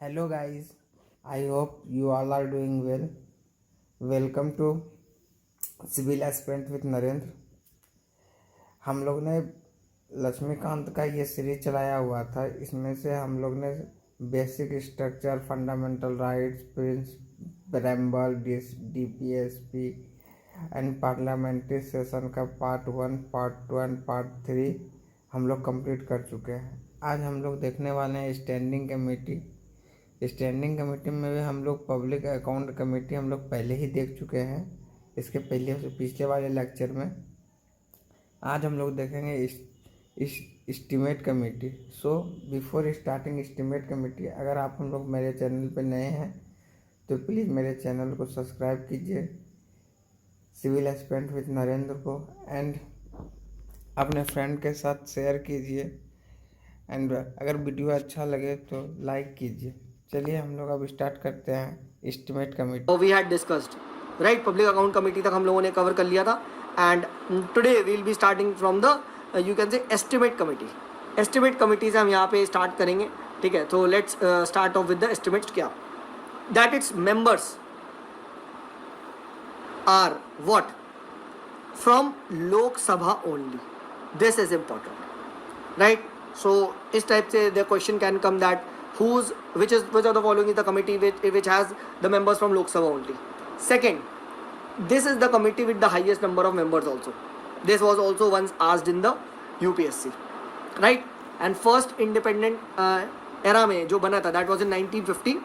Hello guys, I hope you all are doing well. Welcome to civil aspirant with Narendra. हम लोग ने लक्ष्मीकांत का ये सीरीज चलाया हुआ था। इसमें से हम लोग ने basic structure, fundamental rights, Prince preamble, DPSP and parliamentary session का पार्ट 1, पार्ट 2 एंड पार्ट 3 हम लोग कंप्लीट कर चुके हैं। आज हम लोग देखने वाले हैं स्टैंडिंग कमेटी। स्टैंडिंग कमेटी में भी हम लोग पब्लिक अकाउंट कमेटी हम लोग पहले ही देख चुके हैं, इसके पिछले वाले लेक्चर में। आज हम लोग देखेंगे estimate committee. So before starting estimate committee, अगर आप हम लोग मेरे चैनल पर नए हैं तो प्लीज़ मेरे चैनल को सब्सक्राइब कीजिए, सिविल एस्पिरेंट विद नरेंद्र को, एंड अपने फ्रेंड के साथ शेयर कीजिए, एंड अगर वीडियो अच्छा लगे तो लाइक कीजिए। चलिए हम लोग अब स्टार्ट करते हैं estimate committee. We had discussed right, public account committee तक हम लोगों ने कवर कर लिया था। And today we will be starting from the you can say estimate committee. Estimate committee से हम यहाँ पे स्टार्ट करेंगे, ठीक है। तो let's start off with the estimates. क्या that its members are what from Lok Sabha only, this is important right. So इस टाइप से the question can come that which of the following is the committee which has the members from Lok Sabha only. Second, this is the committee with the highest number of members also. This was also once asked in the UPSC, right? And first independent era में जो बना था that was in 1950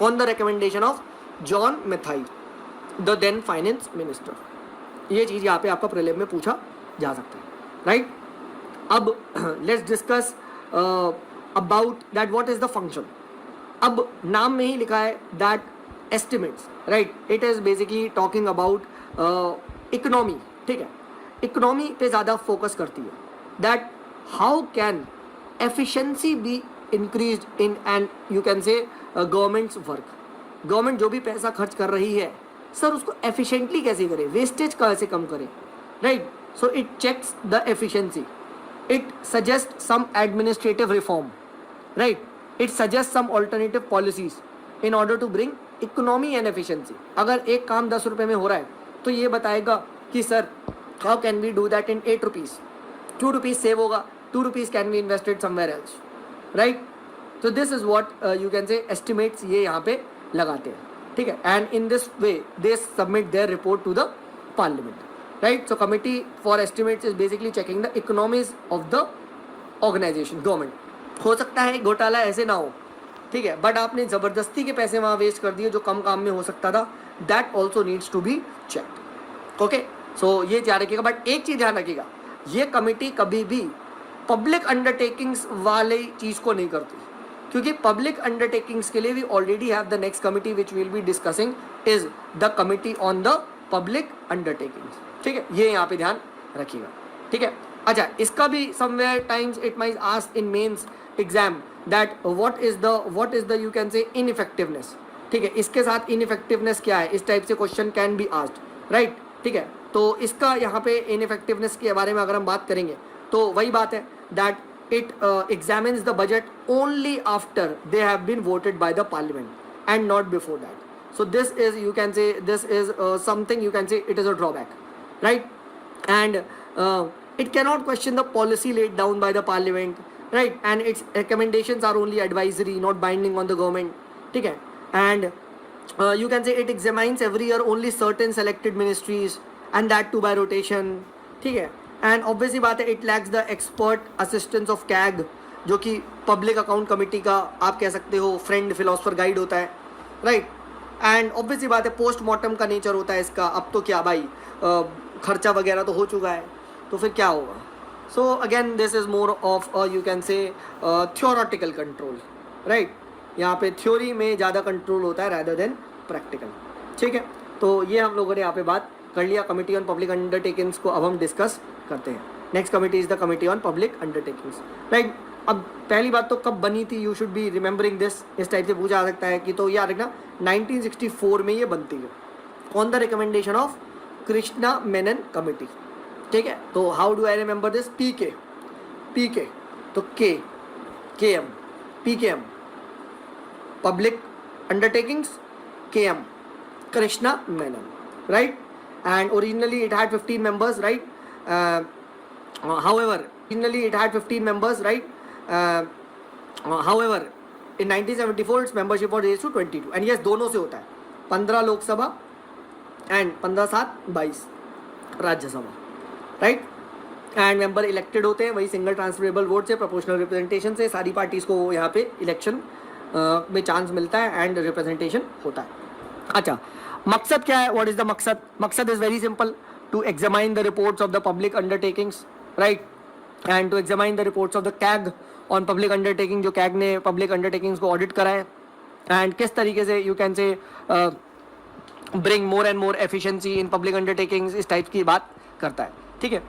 on the recommendation of John Mathai, the then finance minister. ये चीज़ यहाँ पे आपका prelim में पूछा जा सकता है, right? अब let's discuss about that what is the function. अब नाम में ही लिखा है that estimates, right? It is basically talking about economy, ठीक है। इकोनॉमी पे ज़्यादा फोकस करती है, that how can efficiency be increased in and you can say government's work. Government जो भी पैसा खर्च कर रही है सर, उसको एफिशिएंटली कैसे करे, वेस्टेज कैसे कम करे, right. So it checks the efficiency, it suggests some administrative reform, right? It suggests some alternative policies in order to bring economy and efficiency. अगर एक काम 10 रुपये में हो रहा है तो ये बताएगा कि sir how can we do that in 8 rupees, 2 rupees save होगा, 2 rupees can be invested somewhere else, right? So this is what you can say estimates ये यहाँ पे लगाते हैं, ठीक है। And in this way they submit their report to the parliament, right? So committee for estimates is basically checking the economies of the organization, government. हो सकता है घोटाला ऐसे ना हो, ठीक है, बट आपने ज़बरदस्ती के पैसे वहाँ वेस्ट कर दिए जो कम काम में हो सकता था, that also needs to be checked, okay. So ये ध्यान रखिएगा। बट एक चीज़ ध्यान रखिएगा, ये कमिटी कभी भी पब्लिक अंडरटेकिंग्स वाले चीज़ को नहीं करती, क्योंकि पब्लिक अंडरटेकिंग्स के लिए we already have the next committee which will be discussing is the committee on the public undertakings, ठीक है। ये यहाँ पे ध्यान रखिएगा, ठीक है। अच्छा, इसका भी somewhere times it might ask in mains exam that what is the you can say ineffectiveness, ठीक है। इसके साथ इनइफेक्टिवनेस क्या है, इस टाइप से question can be asked, right, ठीक है। तो इसका यहाँ पे इनइफेक्टिवनेस के बारे में अगर हम बात करेंगे तो वही बात है that it examines the budget only after they have been voted by the parliament and not before that. So this is you can say this is something you can say it is a drawback, right? And it cannot question the policy laid down by the parliament, right? And its recommendations are only advisory, not binding on the government, ठीक है। And you can say it examines every year only certain selected ministries and that too by rotation, ठीक है। And obviously बात है it lacks the expert assistance of CAG, जो कि public account committee का आप कह सकते हो फ्रेंड, फिलोसफर, गाइड होता है, राइट। एंड ऑब्वियसली बात है पोस्टमार्टम का नेचर होता है इसका। अब तो क्या भाई, खर्चा वगैरह तो हो चुका है, तो फिर क्या होगा। So again this is more of you can से थियोरेटिकल कंट्रोल, राइट। यहाँ पे थ्योरी में ज़्यादा कंट्रोल होता है रैदर देन प्रैक्टिकल, ठीक है। तो ये हम लोगों ने यहाँ पे बात कर लिया कमिटी ऑन पब्लिक अंडरटेकिंग्स को। अब हम डिस्कस करते हैं next committee is the committee on public undertakings, right. अब पहली बात तो कब बनी थी, you should be remembering this, इस टाइप से पूछा जा सकता है कि तो याद रखना 1964 में ये बनती है on the recommendation of Krishna Menon committee, ठीक है। तो how do I remember this, P के तो के एम, पी के M, Public Undertakings, KM Krishna Menon, right? And originally it had 15 members, right? However, in 1974 its membership was raised to 22. And yes, दोनों से होता है, 15 Lok Sabha and 15-7-22 Rajya Sabha, right? And member elected होते हैं वही सिंगल ट्रांसफरेबल वोट से, proportional representation से, सारी पार्टीज को यहाँ पे इलेक्शन में चांस मिलता है एंड रिप्रेजेंटेशन होता है. अच्छा, मकसद क्या है? व्हाट इज द मकसद? मकसद is very simple, to examine the reports of the public undertakings, right? And to examine the reports of the CAG on public undertaking, जो कैग ने पब्लिक अंडरटेकिंग्स को ऑडिट करा है, एंड किस तरीके से यू कैन से bring more and more efficiency in public undertakings, इस टाइप की बात करता है. ठीक है,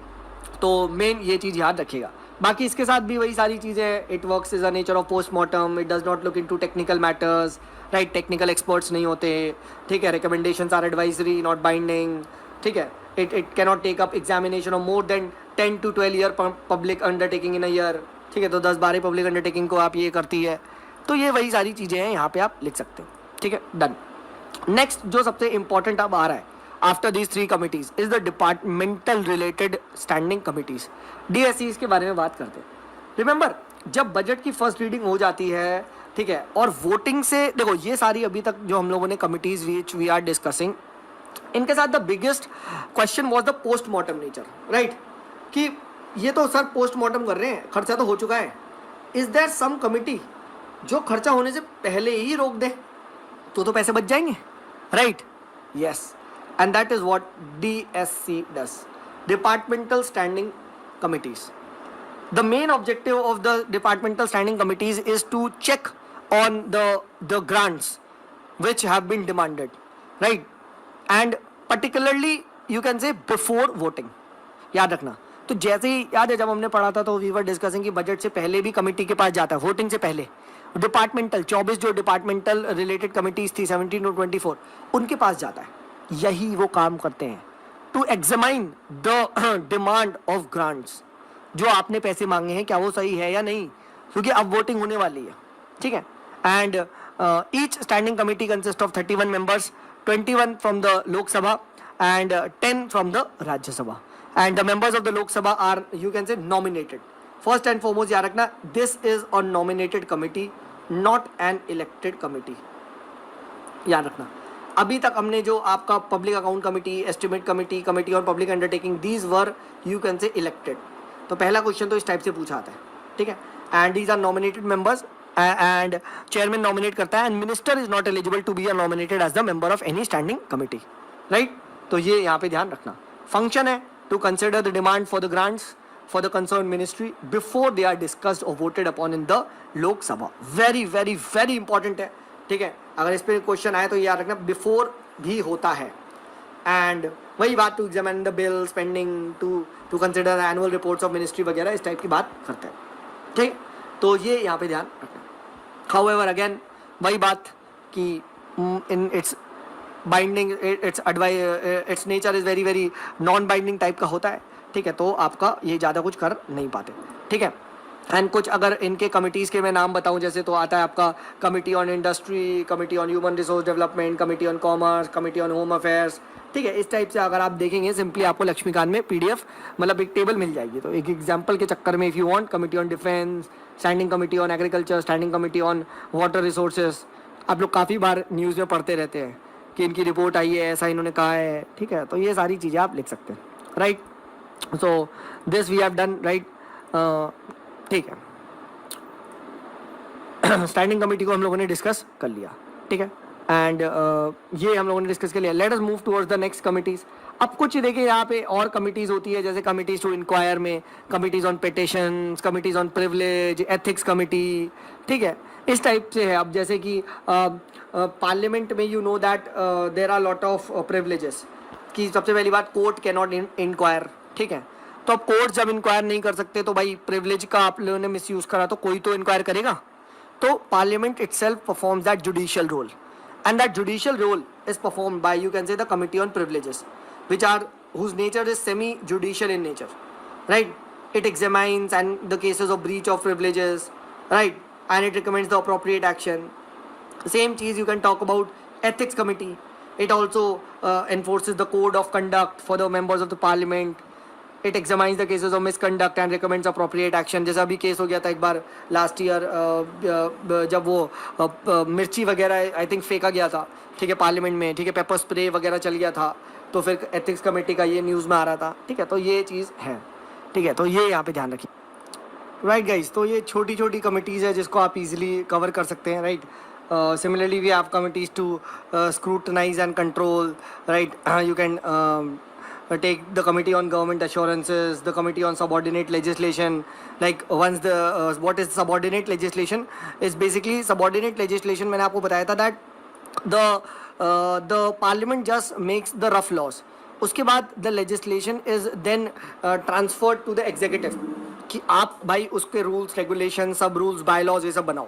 तो मेन ये चीज़ याद रखिएगा. बाकी इसके साथ भी वही सारी चीज़ें, it works is a nature of postmortem, it does not look into technical matters, right? Technical experts नहीं होते, ठीक है? Recommendations are advisory not binding, ठीक है? It cannot take up examination of more than 10 to 12 year public undertaking in a year, ठीक है? तो 10-12 public undertaking को आप ये करती है. तो ये वही सारी चीज़ें हैं, यहाँ पे आप लिख सकते हो. ठीक है, डन. नेक्स्ट जो सबसे इंपॉर्टेंट अब आ रहा है after these 3 committees is the departmental related standing committees, DSCs के बारे में बात करते हैं. रिमेंबर, जब बजट की फर्स्ट रीडिंग हो जाती है, ठीक है, और वोटिंग से, देखो ये सारी अभी तक जो हम लोगों ने committees which we are discussing, इनके साथ the biggest question was the postmortem nature, right? कि ये तो सर पोस्टमार्टम कर रहे हैं, खर्चा तो हो चुका है, इज देयर सम कमिटी जो खर्चा होने से पहले ही रोक दे, तो पैसे बच जाएंगे, right? Yes, and that is what DSC does, departmental standing committees. The main objective of the departmental standing committees is to check on the grants which have been demanded, right? And particularly you can say before voting. याद रखना. तो जैसे ही याद है जब हमने पढ़ा था तो we were discussing कि बजट से पहले भी कमिटी के पास जाता है, वोटिंग से पहले. डिपार्टमेंटल 24 जो डिपार्टमेंटल रिलेटेड कमिटीज थी 17 to 24, उनके पास जाता है. यही वो काम करते हैं, to examine the demand of grants. जो आपने पैसे मांगे हैं क्या वो सही है या नहीं, क्योंकि अब वोटिंग होने वाली है. ठीक है, and each standing committee consist of 31 members, 21 from the Lok Sabha and 10 from the Rajya Sabha. And the members of the Lok Sabha are you can say nominated. First and foremost याद रखना, this is a nominated committee, not an elected committee. याद रखना, अभी तक हमने जो आपका public account committee, estimate committee, committee on public undertaking, these were you can say elected. तो पहला क्वेश्चन तो इस टाइप से पूछा आता है. ठीक है, and these are nominated members and chairman nominate करता है, and minister is not eligible to be nominated as the member of any standing committee, right? तो ये यहाँ पे ध्यान रखना. फंक्शन है to consider the demand for the grants for the concern ministry before they are discussed और voted upon in the Lok Sabha. Very very very important है. ठीक है, अगर इस पर क्वेश्चन आए तो याद रखना, बिफोर भी होता है. एंड वही बात, to examine the bill spending, to consider annual reports of ministry वगैरह, इस टाइप की बात करते हैं. ठीक, तो ये यहाँ पे ध्यान रखना. हाउएवर अगेन वही बात कि in its binding, it's nature is very very non binding type का होता है. ठीक है, तो आपका ये ज़्यादा कुछ कर नहीं पाते. ठीक है, एंड कुछ अगर इनके कमिटीज़ के मैं नाम बताऊं, जैसे तो आता है आपका committee on industry, committee on human resource development, committee on commerce, committee on home affairs. ठीक है, इस टाइप से अगर आप देखेंगे सिंपली आपको लक्ष्मीकांत में PDF मतलब एक टेबल मिल जाएगी. तो एक एग्जांपल के चक्कर में, if you want, committee on defence, standing committee on agriculture, standing committee on water resources. आप लोग काफ़ी बार न्यूज़ में पढ़ते रहते हैं कि इनकी रिपोर्ट आई है, ऐसा इन्होंने कहा है. ठीक है, तो ये सारी चीज़ें आप लिख सकते हैं, right? So this we have done, right? ठीक है, स्टैंडिंग कमिटी को हम लोगों ने डिस्कस कर लिया. ठीक है, एंड ये हम लोगों ने डिस्कस कर लिया. Let us move towards the next committees. अब कुछ देखिए यहाँ पे और कमिटीज़ होती है, जैसे कमिटीज़ टू इंक्वायर में, committees on petitions, committees on privilege, ethics committee. ठीक है, इस टाइप से है. अब जैसे कि पार्लियामेंट में you know that there are lot of privileges, कि सबसे पहली बात कोर्ट कैन नॉट इंक्वायर. ठीक है, तो अब कोर्ट जब इंक्वायर नहीं कर सकते तो भाई प्रिविलेज का आप लोगों ने मिसयूज़ करा तो कोई तो इंक्वायर करेगा. तो parliament itself performs that judicial role, and that judicial role is performed by, you can say, the committee on privileges, whose nature is semi-judicial in nature, right? It examines and the cases of breach of privileges, right? And it recommends the appropriate action. Same cheese you can talk about ethics committee. It also enforces the code of conduct for the members of the parliament. It examines the cases of misconduct and recommends appropriate action. जैसा अभी case हो गया था एक बार last year जब वो मिर्ची वगैरह आई थिंक फेंका गया था, ठीक है, पार्लियामेंट में, ठीक है, पेपर स्प्रे वगैरह चल गया था, तो फिर एथिक्स कमेटी का ये न्यूज़ में आ रहा था, ठीक है, तो ये चीज़ है, ठीक है, तो ये यहाँ पे ध्यान रखिए, राइट गाइज. तो ये छोटी छोटी कमिटीज़ है जिसको आप इजीली कवर कर सकते हैं, right. Similarly we have committees to scrutinize and control, right. You can take the committee on government assurances, the committee on subordinate legislation. Like once the what is subordinate legislation is basically subordinate legislation, मैंने आपको बताया था that the parliament just makes the rough laws. उसके बाद the legislation is then transferred to the executive कि आप भाई उसके rules, regulations, सब rules, bylaws ये सब बनाओ.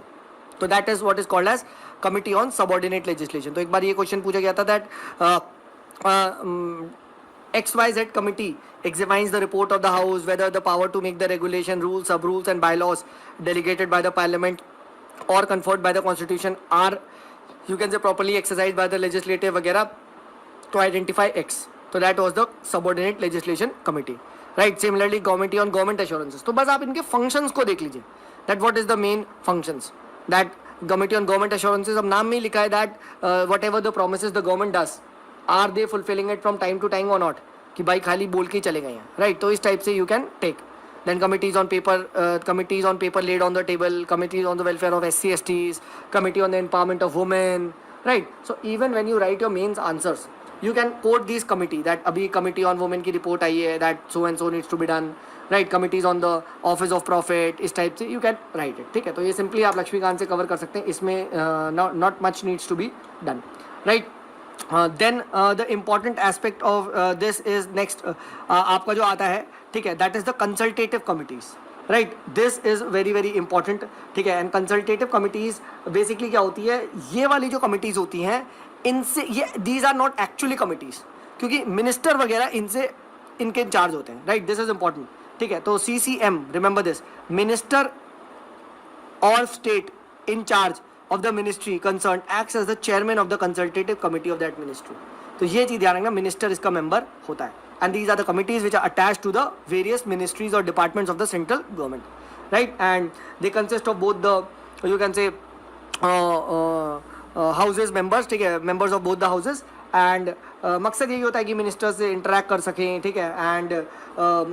तो that is what is called as committee on subordinate legislation. तो एक बार ये क्वेश्चन पूछा गया था that XYZ committee examines the report of the house whether the power to make the regulation, rules, sub rules and bylaws delegated by the parliament or conferred by the constitution are, you can say, properly exercised by the legislative वगैरह to identify X. तो that was the subordinate legislation committee, right. Similarly committee on government assurances. तो बस आप इनके functions को देख लीजिए that what is the main functions. That committee on government assurances, अब नाम में ही लिखा है that whatever the promises the government does, are they fulfilling it from time to time or not, कि भाई खाली बोल के ही चले गए हैं, right. तो इस टाइप से you can take. Then committees on paper laid on the table, committees on the welfare of SC STs, committee on the empowerment of women, right. So even when you write your mains answers, you can quote these committee that अभी committee on women की report आई है that so and so needs to be done, right. committees on the office of prophet, इस type से you can write it, ठीक है. तो ये simply आप लक्ष्मीकांत से कवर कर सकते हैं, इसमें not much needs to be done, right. Then the important aspect of this is next आपका जो आता है, ठीक है, that is the consultative committees, right. This is very very important, ठीक है. And consultative committees basically क्या होती है, ये वाली जो committees होती हैं इनसे ये these are not actually committees, क्योंकि मिनिस्टर वगैरह इनसे इनके इंचार्ज होते हैं, राइट. दिस इज इंपॉर्टेंट, ठीक है. तो CCM, रिमेंबर दिस, मिनिस्टर और state in charge of the ministry concerned acts as the chairman of the consultative committee of that ministry. तो ये चीज़ ध्यान रखना, मिनिस्टर इसका मेंबर होता है. And these are the committees which are attached to the various ministries or departments of the central government, right. And they consist of both the, you can say, houses members, ठीक है, members of both the houses. And मकसद यही होता है कि minister से interact कर सकें, ठीक है. एंड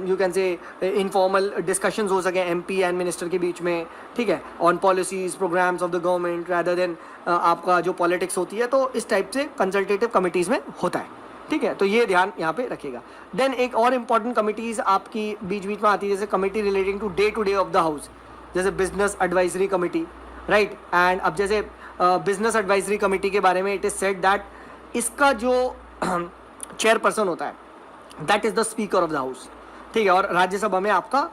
यू कैन से इनफॉर्मल डिस्कशंस हो सकें MP एंड मिनिस्टर के बीच में, ठीक है, on policies programmes of the government rather than आपका जो पॉलिटिक्स होती है. तो इस टाइप से कंसल्टेटिव कमिटीज़ में होता है, ठीक है. तो ये ध्यान यहाँ पे रखिएगा. देन एक और इम्पॉर्टेंट कमिटीज़ आपकी बीच बीच में आती है, जैसे committee relating to day of the house, जैसे business advisory committee, right. And अब जैसे बिजनेस एडवाइजरी कमिटी के बारे में इट इज़ सेड दैट इसका जो चेयरपर्सन होता है that is the speaker of the house, ठीक है. और राज्यसभा में आपका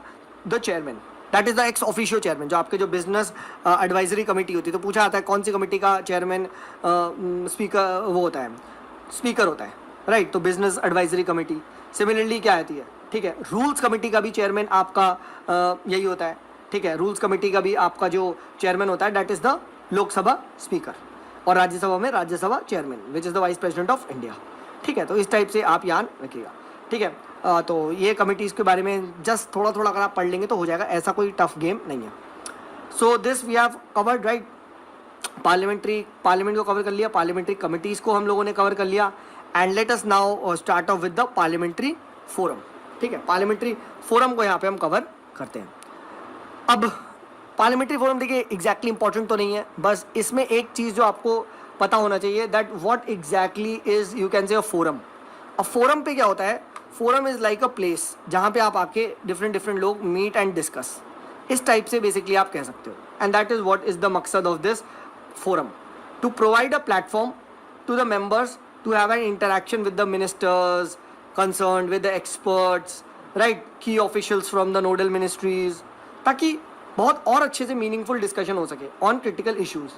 the chairman that is the ex officio chairman. जो आपके जो बिजनेस एडवाइजरी कमेटी होती है, तो पूछा आता है कौन सी कमेटी का चेयरमैन स्पीकर वो होता है, स्पीकर होता है, राइट. तो बिजनेस एडवाइजरी कमेटी. सिमिलरली क्या आती है, ठीक है, रूल्स कमेटी का भी चेयरमैन आपका यही होता है, ठीक है. रूल्स कमेटी का भी आपका जो चेयरमैन होता है that is the Lok Sabha speaker, और राज्यसभा में Rajya Sabha chairman which is the vice president of India, ठीक है. तो इस टाइप से आप याद रखिएगा, ठीक है. तो ये कमिटीज़ के बारे में जस्ट थोड़ा थोड़ा अगर आप पढ़ लेंगे तो हो जाएगा, ऐसा कोई टफ गेम नहीं है. So this we have covered, right. Parliament को कवर कर लिया, पार्लियामेंट्री कमिटीज़ को हम लोगों ने कवर कर लिया. And let us now start off with the parliamentary forum, ठीक है. पार्लियामेंट्री फोरम को यहाँ पे हम कवर करते हैं. अब पार्लियामेंट्री फोरम देखिए एग्जैक्टली इंपॉर्टेंट तो नहीं है, बस इसमें एक चीज़ जो आपको पता होना चाहिए that what exactly is you can say a forum. अब फोरम पे क्या होता है, forum is like a place जहाँ पे आप आके डिफरेंट लोग मीट एंड डिस्कस, इस टाइप से बेसिकली आप कह सकते हो. And that is what is the मकसद of this forum, to provide a platform to the members to have an interaction with the ministers concerned, with the experts, right, की officials from the nodal ministries, ताकि बहुत और अच्छे से meaningful discussion हो सके on critical issues,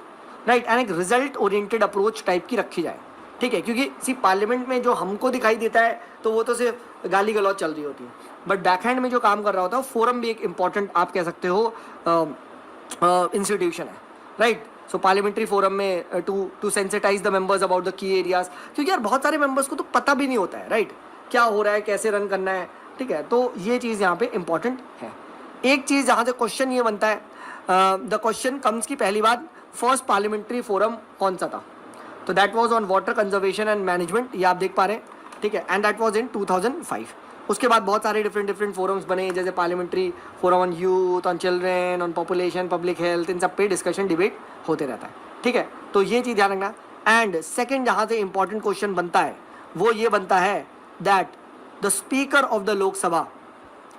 right. And एक result oriented approach type की रखी जाए, ठीक है. क्योंकि सिर्फ पार्लियामेंट में जो हमको दिखाई देता है तो वो तो सिर्फ गाली गलौज चल रही होती है, बट बैक हैंड में जो काम कर रहा होता है फोरम भी एक इम्पॉर्टेंट आप कह सकते हो इंस्टीट्यूशन है, राइट. सो पार्लियामेंट्री फोरम में to sensitise the members about the key areas, क्योंकि यार बहुत सारे मेंबर्स को तो पता भी नहीं होता है, राइट, क्या हो रहा है, कैसे रन करना है, ठीक है, तो ये चीज़ यहाँ पे इंपॉर्टेंट है। एक चीज़ जहाँ से क्वेश्चन ये बनता है, द क्वेश्चन कम्स की पहली बात, फर्स्ट पार्लियामेंट्री फोरम कौन सा था, तो that was on water conservation and management, ये आप देख पा रहे हैं, ठीक है, एंड दैट वाज इन 2005। उसके बाद बहुत सारे डिफरेंट फोरम्स बने, जैसे parliamentary forum on youth, on children, on population, public health, इन सब पे डिस्कशन डिबेट होते रहता है, ठीक है, तो ये चीज़ ध्यान रखना। एंड सेकेंड जहाँ से इंपॉर्टेंट क्वेश्चन बनता है वो ये बनता है that the speaker of the Lok Sabha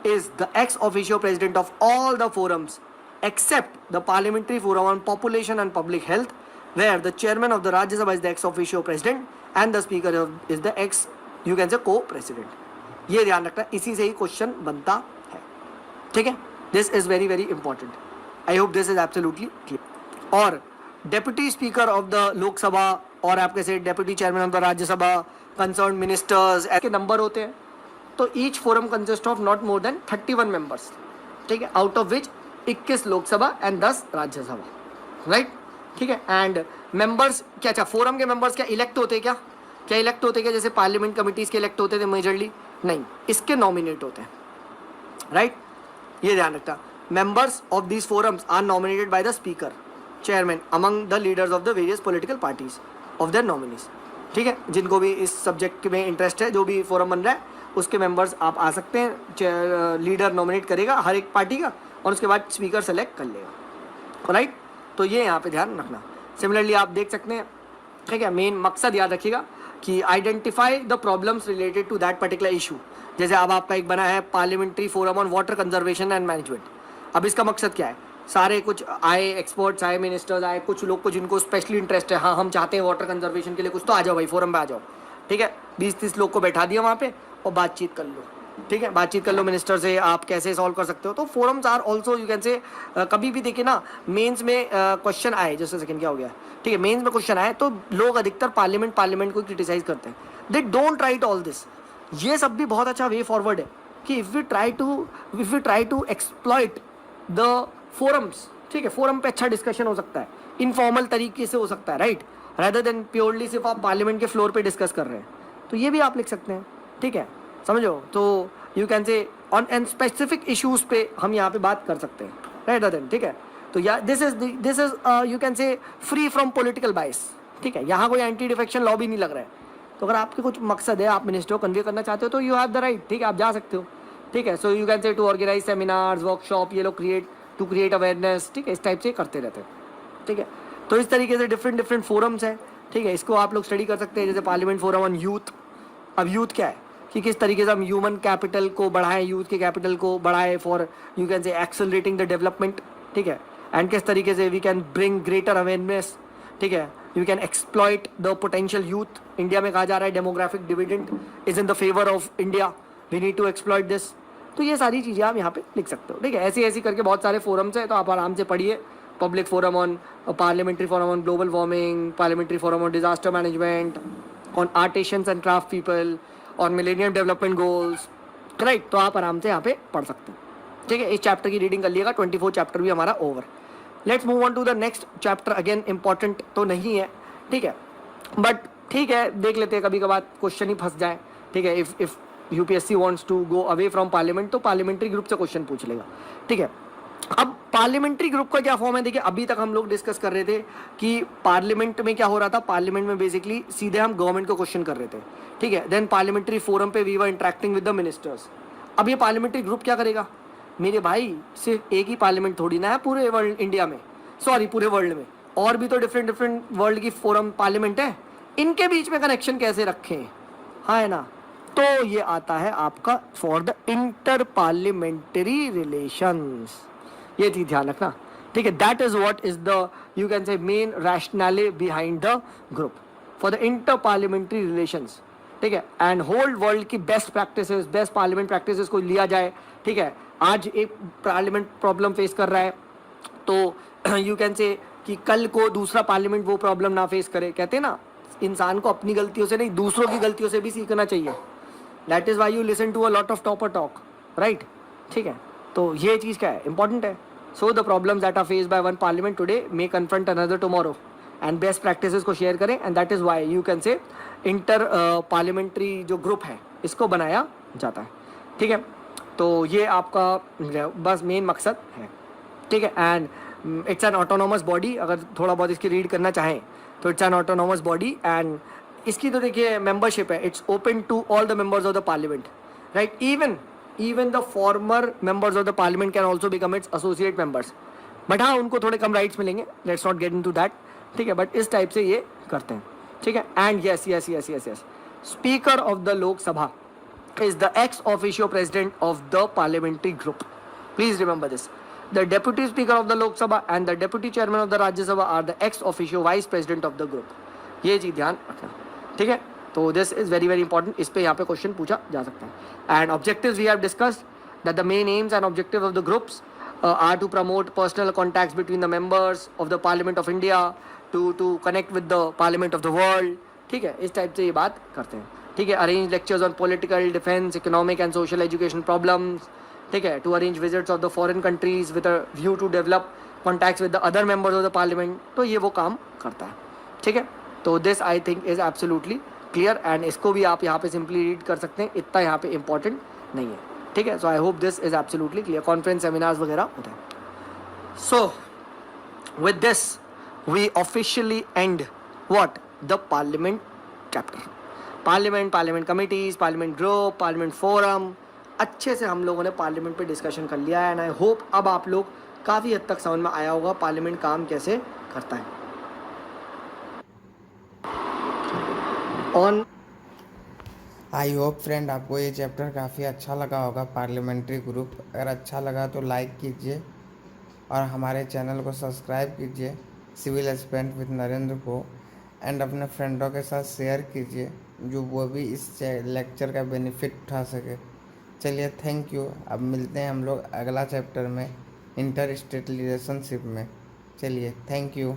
is the ex officio president of all the forums except the parliamentary forum on population and public health, where the chairman of the Rajya Sabha is the ex officio president and the speaker is the ex, you can say, co-president। ये ध्यान रखना, इसी से ही question बनता है, ठीक है, this is very very important, I hope this is absolutely clear. और deputy speaker of the Lok Sabha और आपके से deputy chairman of the Rajya Sabha, concern ministers के नंबर होते हैं, तो each forum consist of not more than 31 members, ठीक है, out of which 21 Lok Sabha and 10 Rajya Sabha, right, ठीक है। एंड मेंबर्स क्या, अच्छा फोरम के मेंबर्स क्या इलेक्ट होते हैं, क्या इलेक्ट होते हैं क्या, जैसे पार्लियामेंट कमिटीज के इलेक्ट होते थे मेजरली, नहीं, इसके नॉमिनेट होते हैं, राइट, ये ध्यान रखता। Members of these forums are nominated by the speaker, chairman, among the leaders of the various political parties of their nominees, ठीक है। जिनको भी इस सब्जेक्ट में इंटरेस्ट है, जो भी फोरम बन रहा है उसके मेंबर्स आप आ सकते हैं, लीडर नॉमिनेट करेगा हर एक पार्टी का और उसके बाद स्पीकर सेलेक्ट कर लेगा, राइट, तो ये यहाँ पे ध्यान रखना। सिमिलरली आप देख सकते हैं, ठीक है, मेन मकसद याद रखिएगा कि identify the problems related to that particular issue. जैसे अब आपका एक बना है parliamentary forum on water conservation and management, अब इसका मकसद क्या है, सारे कुछ आए एक्सपर्ट्स आए, मिनिस्टर्स आए, कुछ लोग को जिनको स्पेशली इंटरेस्ट है, हाँ हम चाहते हैं वाटर कंजर्वेशन के लिए कुछ, तो आ जाओ भाई फोरम पे आ जाओ, ठीक है, 20-30 लोग को बैठा दिया वहाँ पे और बातचीत कर लो, ठीक है, बातचीत कर लो मिनिस्टर से, आप कैसे सॉल्व कर सकते हो। तो forums are also, you can say, कभी भी देखिए ना मेंस में क्वेश्चन आए, जैसे सेकंड क्या हो गया, ठीक है, मेंस में क्वेश्चन आए तो लोग अधिकतर पार्लियामेंट को क्रिटिसाइज करते हैं, they don't write all this. ये सब भी बहुत अच्छा वे फॉरवर्ड है कि if we try to exploit the forums, ठीक है, फोरम पे अच्छा डिस्कशन हो सकता है, इनफॉर्मल तरीके से हो सकता है, राइट, रादर देन प्योरली सिर्फ आप पार्लियामेंट के फ्लोर पे डिस्कस कर रहे हैं, तो ये भी आप लिख सकते हैं, ठीक है, समझो, तो यू कैन से ऑन एंड स्पेसिफिक इश्यूज पे हम यहाँ पे बात कर सकते हैं, राइट देन, ठीक है, तो या दिस इज यू कैन से फ्री फ्रॉम पॉलिटिकल बाइस, ठीक है, यहाँ कोई एंटी डिफेक्शन लॉ भी नहीं लग रहा है, तो अगर आपके कुछ मकसद है, आप मिनिस्टर को कन्वे करना चाहते हो तो यू हैव द राइट, ठीक है, आप जा सकते हो, ठीक है, so you can say to organise seminars, workshop, ये लोग क्रिएट अवेयरनेस, ठीक है, इस टाइप से करते रहते हैं, ठीक है, तो इस तरीके से डिफरेंट फोरम्स हैं, ठीक है, इसको आप लोग स्टडी कर सकते हैं। जैसे पार्लियामेंट फोरम ऑन यूथ, अब यूथ क्या है कि किस तरीके से हम ह्यूमन कैपिटल को बढ़ाएं, यूथ के कैपिटल को बढ़ाएं for you can say accelerating the development, ठीक है, एंड किस तरीके से we can bring greater awareness, ठीक है, you can exploit the potential youth. India में कहा जा रहा है demographic dividend is in the favour of India, we need to exploit this, तो ये सारी चीज़ें आप यहाँ पे लिख सकते हो, ठीक है, ऐसी करके बहुत सारे फोरम्स हैं, तो आप आराम से पढ़िए। Public forum on parliamentary forum on global warming, parliamentary forum on disaster management, on artisans and craft people, on millennium development goals, right, तो आप आराम से यहाँ पे पढ़ सकते हैं, ठीक है। इस चैप्टर की रीडिंग कर लिएगा, 24 चैप्टर भी हमारा over. Let's move on to the next chapter, again important तो नहीं है, ठीक है, बट ठीक है, देख लेते हैं, कभी कभार क्वेश्चन ही फंस जाए, ठीक है, if UPSC wants to go away from parliament तो पार्लियामेंट्री ग्रुप से क्वेश्चन पूछ लेगा, ठीक है। अब पार्लियामेंट्री ग्रुप का क्या फॉर्म है, देखिए अभी तक हम लोग डिस्कस कर रहे थे कि पार्लियामेंट में क्या हो रहा था, पार्लियामेंट में बेसिकली सीधे हम गवर्नमेंट को क्वेश्चन कर रहे थे, ठीक है, देन पार्लियामेंट्री फोरम पे we were interacting with the ministers. अब ये पार्लियामेंट्री ग्रुप क्या करेगा, मेरे भाई सिर्फ एक ही पार्लियामेंट थोड़ी ना है पूरे वर्ल्ड इंडिया में, सॉरी पूरे वर्ल्ड में, और भी तो डिफरेंट वर्ल्ड की फोरम पार्लियामेंट है, इनके बीच में कनेक्शन कैसे रखें, हाँ है ना, तो ये आता है आपका for the inter parliamentary relations, ये चीज ध्यान रखना, ठीक है, that is what is the you can say main rationale behind the group for the inter parliamentary relations, ठीक है, एंड होल वर्ल्ड की best practices, best parliament practices को लिया जाए, ठीक है। आज एक पार्लियामेंट प्रॉब्लम फेस कर रहा है तो यू कैन से कि कल को दूसरा पार्लियामेंट वो प्रॉब्लम ना फेस करे, कहते हैं ना इंसान को अपनी गलतियों से नहीं दूसरों की गलतियों से भी सीखना चाहिए, that is why you listen to a lot of topper talk, right, ठीक है, तो ये चीज़ क्या है इंपॉर्टेंट है, so the problems that are faced by one parliament today may confront another tomorrow, and best practices को शेयर करें, and that is why you can say inter parliamentary जो ग्रुप है इसको बनाया जाता है, ठीक है। तो ये आपका बस मेन मकसद है, ठीक है। And it's an autonomous body, अगर थोड़ा बहुत इसकी रीड करना चाहें तो it's an autonomous body, and इसकी तो देखिए मेंबरशिप है, it's open to all the members of the parliament, right. Even the former members of the parliament can also become its associate members, but हाँ उनको थोड़े कम राइट्स मिलेंगे, let's not get into that, ठीक है। But इस type से ये करते हैं, ठीक है। And yes yes yes yes yes speaker of the Lok Sabha is the ex officio president of the parliamentary group. Please remember this. The deputy speaker of the Lok Sabha and the deputy chairman of the Rajya Sabha are the ex officio vice president of the group. ये चीज ध्यान रखना, ठीक है। तो this is very very important, इस पे यहाँ पे क्वेश्चन पूछा जा सकता है। And objectives we have discussed that the main aims and objective of the groups are to promote personal contacts between the members of the parliament of India, to connect with the parliament of the world, ठीक है। इस type से ये बात करते हैं, ठीक है। Arrange lectures on political, defence, economic and social education problems, ठीक है। To arrange visits of the foreign countries with a view to develop contacts with the other members of the parliament, तो ये वो काम करता है, ठीक है। तो this I think is absolutely clear, and इसको भी आप यहाँ पे सिंपली रीड कर सकते हैं, इतना यहाँ पे इंपॉर्टेंट नहीं है, ठीक है। So I hope this is absolutely clear. Conference seminars वगैरह होते हैं। So with this we officially and what the parliament chapter. Parliament committees, parliament group, parliament forum, अच्छे से हम लोगों ने पार्लियामेंट पे डिस्कशन कर लिया है, एंड आई होप अब आप लोग काफ़ी हद तक समझ में आया होगा पार्लियामेंट काम कैसे करता है। ऑन आई होप फ्रेंड आपको ये चैप्टर काफ़ी अच्छा लगा होगा, पार्लियामेंट्री ग्रुप। अगर अच्छा लगा तो लाइक कीजिए और हमारे चैनल को सब्सक्राइब कीजिए सिविल एस्पिरेंट विद नरेंद्र को, एंड अपने फ्रेंडों के साथ शेयर कीजिए जो वो भी इस लेक्चर का बेनिफिट उठा सके। चलिए थैंक यू। अब मिलते हैं हम लोग अगला चैप्टर में, इंटर स्टेट रिलेशनशिप में। चलिए थैंक यू।